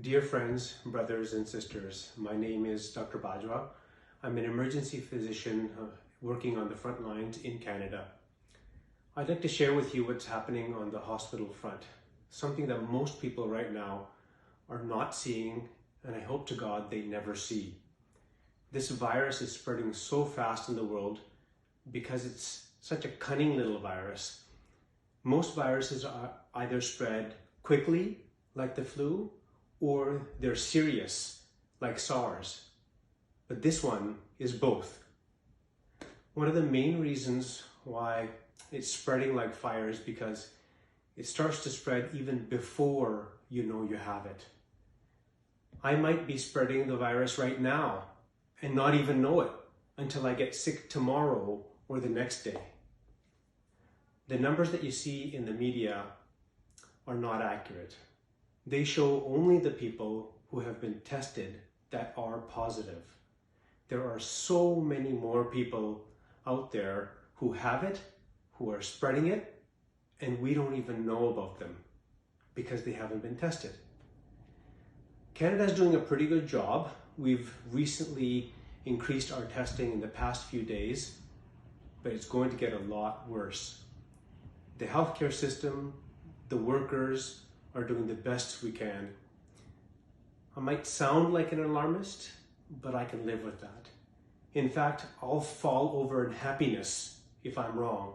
Dear friends, brothers and sisters, my name is Dr. Bajwa. I'm an emergency physician working on the front lines in Canada. I'd like to share with you what's happening on the hospital front, something that most people right now are not seeing, and I hope to God they never see. This virus is spreading so fast in the world because it's such a cunning little virus. Most viruses are either spread quickly, like the flu, or they're serious, like SARS. But this one is both. One of the main reasons why it's spreading like fire is because it starts to spread even before you know you have it. I might be spreading the virus right now and not even know it until I get sick tomorrow or the next day. The numbers that you see in the media are not accurate. They show only the people who have been tested that are positive. There are so many more people out there who have it, who are spreading it, and we don't even know about them because they haven't been tested. Canada is doing a pretty good job. We've recently increased our testing in the past few days, but it's going to get a lot worse. The healthcare system, the workers, are doing the best we can. I might sound like an alarmist, but I can live with that. In fact, I'll fall over in happiness if I'm wrong.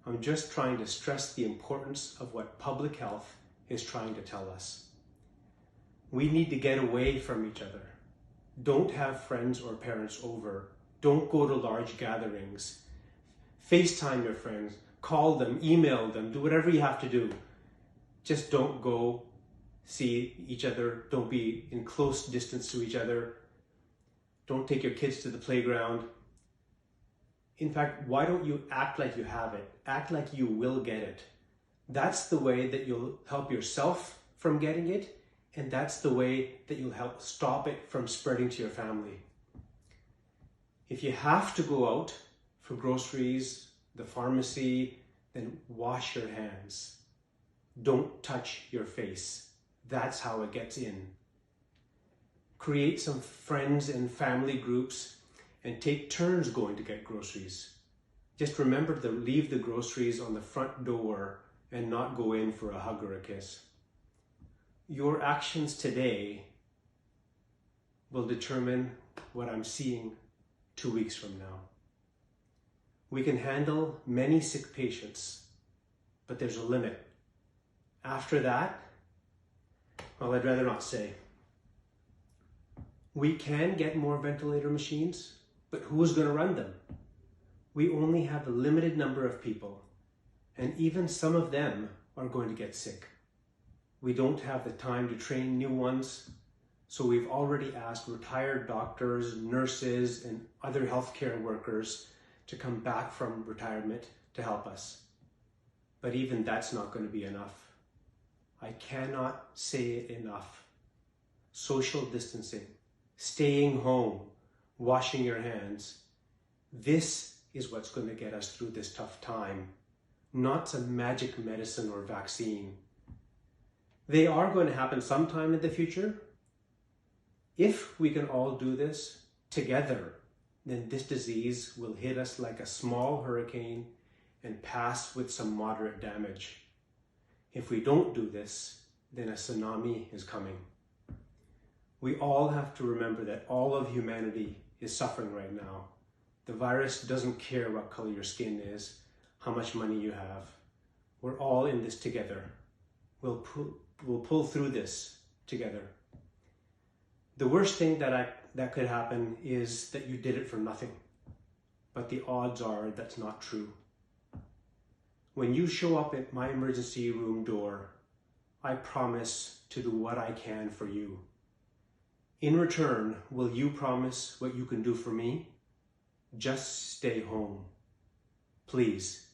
I'm just trying to stress the importance of what public health is trying to tell us. We need to get away from each other. Don't have friends or parents over. Don't go to large gatherings. FaceTime your friends, call them, email them, do whatever you have to do. Just don't go see each other. Don't be in close distance to each other. Don't take your kids to the playground. In fact, why don't you act like you have it? Act like you will get it. That's the way that you'll help yourself from getting it, and that's the way that you'll help stop it from spreading to your family. If you have to go out for groceries, the pharmacy, then wash your hands. Don't touch your face. That's how it gets in. Create some friends and family groups and take turns going to get groceries. Just remember to leave the groceries on the front door and not go in for a hug or a kiss. Your actions today will determine what I'm seeing 2 weeks from now. We can handle many sick patients, but there's a limit. After that, well, I'd rather not say. We can get more ventilator machines, but who's going to run them? We only have a limited number of people, and even some of them are going to get sick. We don't have the time to train new ones, so we've already asked retired doctors, nurses, and other healthcare workers to come back from retirement to help us. But even that's not going to be enough. I cannot say it enough. Social distancing, staying home, washing your hands. This is what's going to get us through this tough time, not some magic medicine or vaccine. They are going to happen sometime in the future. If we can all do this together, then this disease will hit us like a small hurricane and pass with some moderate damage. If we don't do this, then a tsunami is coming. We all have to remember that all of humanity is suffering right now. The virus doesn't care what color your skin is, how much money you have. We're all in this together. We'll pull through this together. The worst thing that could happen is that you did it for nothing. But the odds are that's not true. When you show up at my emergency room door, I promise to do what I can for you. In return, will you promise what you can do for me? Just stay home. Please.